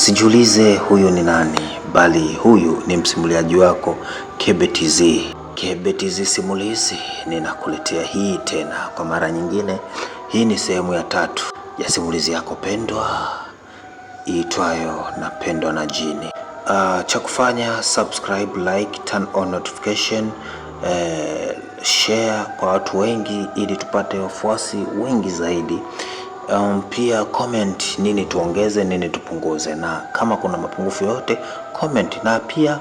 Usijiulize huyu ni nani, bali huyu ni msimuliaji wako Kebe TZ. Kebe TZ Simulizi ninakuletea hii tena kwa mara nyingine. Hii ni sehemu ya 3 ya simulizi yako pendwa iitwayo Napendwa na Jini. Cha kufanya subscribe, like, turn on notification, share kwa watu wengi ili tupate wafuasi wengi zaidi. Pia comment nini tuongeze, nini tupunguze, na kama kuna mapungufu yote comment. Na pia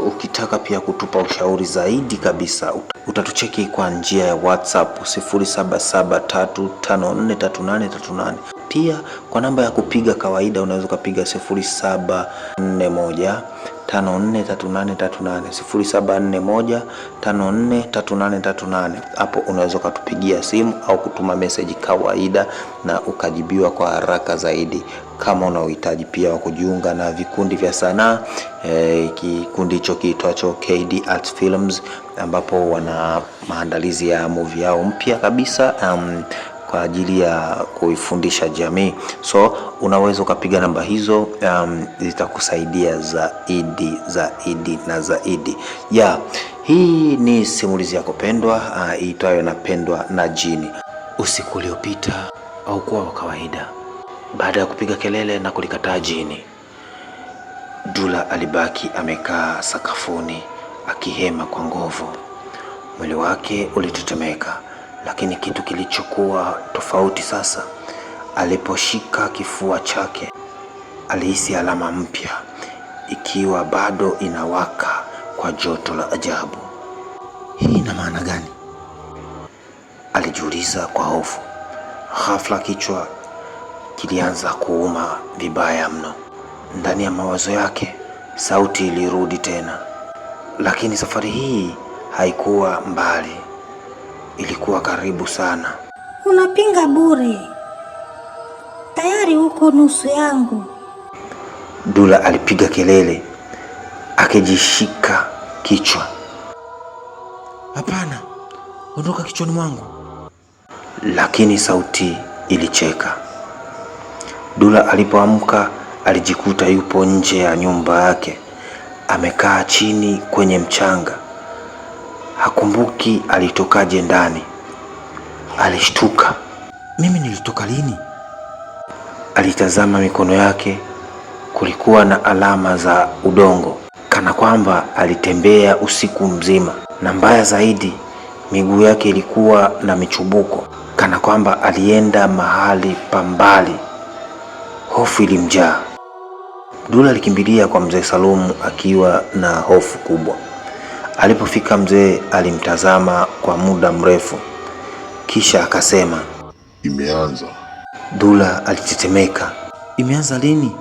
ukitaka pia kutupa ushauri zaidi kabisa utatucheki kwa njia ya WhatsApp 0773543838. Pia kwa namba ya kupiga kawaida unaweza kupiga 0741543838 0741543838. Hapo unaweza kutupigia simu au kutuma message kawaida na ukajibiwa kwa haraka zaidi. Kama una uhitaji pia wa kujiunga na vikundi vya sanaa, kikundi hicho kiitwacho KD Art Films, ambapo wana maandalizi ya movie yao mpya kabisa kwa ajili ya kuifundisha jamii. So unaweza ukapiga namba hizo, zitakusaidia zaidi na zaidi. Hii ni simulizi yako pendwa iitwayo Napendwa na Jini. Usiku uliopita haukuwa wa kawaida. Baada ya kupiga kelele na kulikataa jini, Dula alibaki amekaa sakafuni akihema kwa nguvu. Mwili wake ulitetemeka, lakini kitu kilichokuwa tofauti sasa, aliposhika kifua chake alihisi alama mpya ikiwa bado inawaka kwa joto la ajabu. Hii ina maana gani? Alijiuliza kwa hofu. Ghafla kichwa kilianza kuuma vibaya mno. Ndani ya mawazo yake sauti ilirudi tena, lakini safari hii haikuwa mbali, ilikuwa karibu sana. Unapinga bure, tayari uko nusu yangu. Dula alipiga kelele akijishika kichwa. Hapana, ondoka kichwani mwangu. Lakini sauti ilicheka. Dula alipoamka alijikuta yupo nje ya nyumba yake, amekaa chini kwenye mchanga. Hakumbuki alitokaje ndani. Alishtuka. Mimi nilitoka lini? Alitazama mikono yake, kulikuwa na alama za udongo, kana kwamba alitembea usiku mzima. Na mbaya zaidi, miguu yake ilikuwa na michubuko, kana kwamba alienda mahali pa mbali. Hofu ilimjaa. Dula alikimbilia kwa mzee Salumu akiwa na hofu kubwa. Alipofika, mzee alimtazama kwa muda mrefu, kisha akasema, imeanza. Dula alitetemeka. Imeanza lini?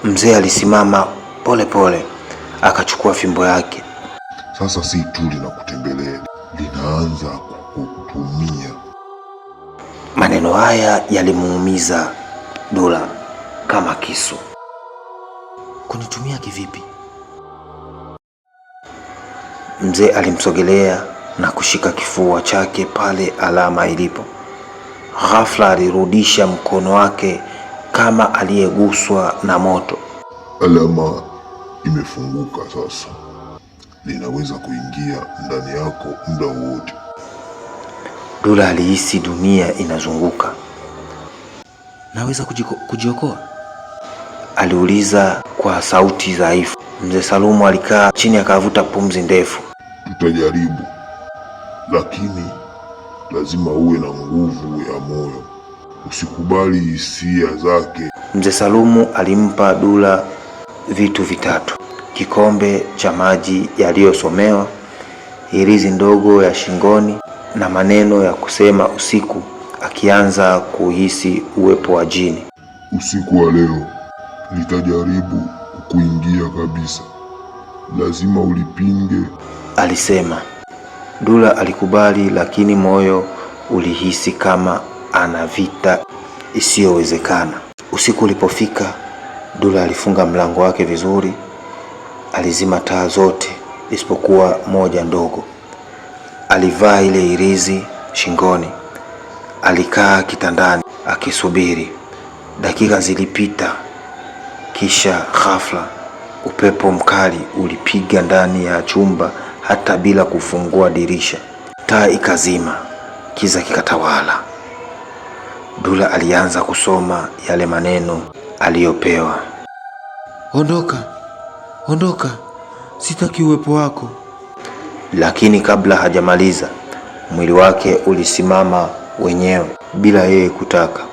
Mzee alisimama pole pole, akachukua fimbo yake. Sasa si tu linakutembelea, linaanza kukutumia. Maneno haya yalimuumiza Dula kama kisu. Kunitumia kivipi? Mzee alimsogelea na kushika kifua chake pale alama ilipo. Ghafla alirudisha mkono wake kama aliyeguswa na moto. Alama imefunguka sasa, linaweza kuingia ndani yako muda wote. Dula alihisi dunia inazunguka. Naweza kujiokoa? Aliuliza kwa sauti dhaifu. Mzee Salumu alikaa chini akavuta pumzi ndefu. Tutajaribu, lakini lazima uwe na nguvu ya moyo. Usikubali hisia zake. Mzee Salumu alimpa Dula vitu vitatu: kikombe cha maji yaliyosomewa, hirizi ndogo ya shingoni, na maneno ya kusema usiku, akianza kuhisi uwepo wa jini. Usiku wa leo litajaribu kukuingia kabisa, lazima ulipinge, alisema. Dula alikubali, lakini moyo ulihisi kama ana vita isiyowezekana. Usiku ulipofika, Dula alifunga mlango wake vizuri, alizima taa zote isipokuwa moja ndogo. Alivaa ile hirizi shingoni, alikaa kitandani akisubiri. Dakika zilipita Kisha ghafla upepo mkali ulipiga ndani ya chumba hata bila kufungua dirisha. Taa ikazima, kiza kikatawala. Dula alianza kusoma yale maneno aliyopewa. Ondoka, ondoka, sitaki uwepo wako. Lakini kabla hajamaliza, mwili wake ulisimama wenyewe bila yeye kutaka.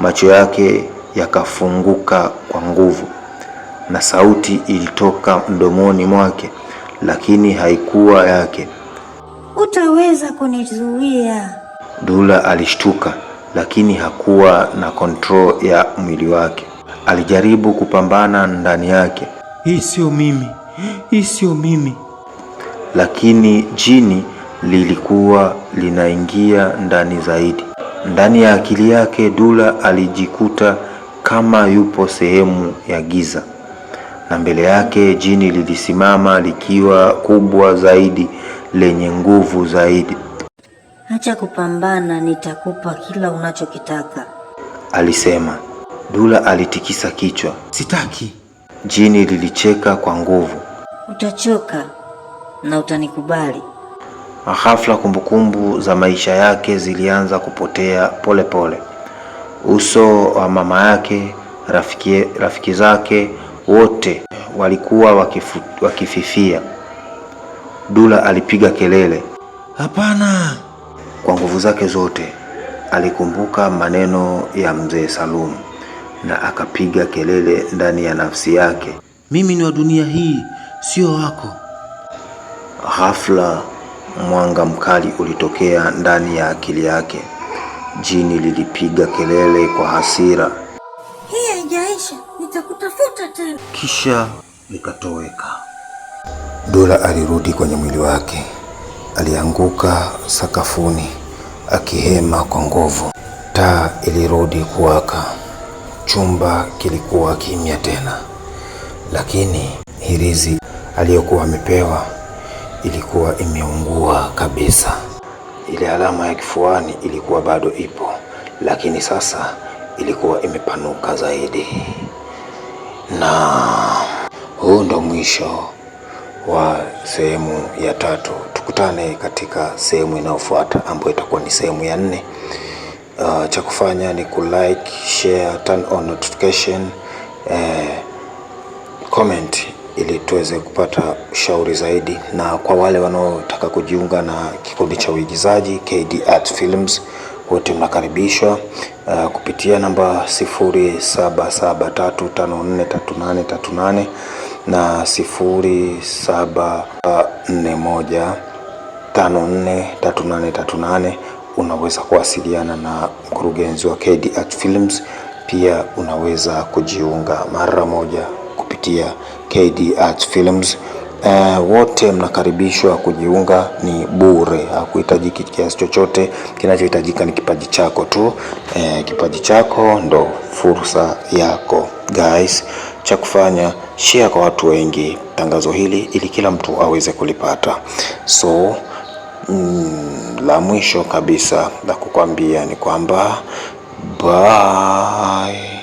Macho yake yakafunguka kwa nguvu na sauti ilitoka mdomoni mwake, lakini haikuwa yake. Utaweza kunizuia? Dula alishtuka, lakini hakuwa na control ya mwili wake. Alijaribu kupambana ndani yake. Hii sio mimi, hii sio mimi. Lakini jini lilikuwa linaingia ndani zaidi. Ndani ya akili yake Dula alijikuta kama yupo sehemu ya giza, na mbele yake jini lilisimama likiwa kubwa zaidi, lenye nguvu zaidi. Acha kupambana, nitakupa kila unachokitaka, alisema. Dula alitikisa kichwa. Sitaki. Jini lilicheka kwa nguvu. Utachoka na utanikubali. Ghafla kumbukumbu za maisha yake zilianza kupotea pole pole. Uso wa mama yake, rafiki zake wote walikuwa wakififia. Dula alipiga kelele, hapana! Kwa nguvu zake zote alikumbuka maneno ya mzee Salum na akapiga kelele ndani ya nafsi yake, mimi ni wa dunia hii, sio wako. Ghafla mwanga mkali ulitokea ndani ya akili yake. Jini lilipiga kelele kwa hasira, hii haijaisha, nitakutafuta tena. Kisha likatoweka. Dula alirudi kwenye mwili wake. Alianguka sakafuni akihema kwa nguvu. Taa ilirudi kuwaka. Chumba kilikuwa kimya tena, lakini hirizi aliyokuwa amepewa ilikuwa imeungua kabisa. Ile alama ya kifuani ilikuwa bado ipo, lakini sasa ilikuwa imepanuka zaidi. Na huu ndo mwisho wa sehemu ya 3. Tukutane katika sehemu inayofuata ambayo itakuwa ni sehemu ya 4. Cha kufanya ni kulike, share, turn on notification, comment ili tuweze kupata ushauri zaidi. Na kwa wale wanaotaka kujiunga na kikundi cha uigizaji KD Art Films, wote mnakaribishwa kupitia namba 0773543838 na 0741543838. Unaweza kuwasiliana na mkurugenzi wa KD Art Films. Pia unaweza kujiunga mara moja kupitia KD Art Films. Wote mnakaribishwa kujiunga, ni bure, hakuhitaji kiasi chochote. Kinachohitajika ni kipaji chako tu. Kipaji chako ndo fursa yako. Guys, cha kufanya, share kwa watu wengi tangazo hili ili kila mtu aweze kulipata. So la mwisho kabisa la kukwambia ni kwamba bye.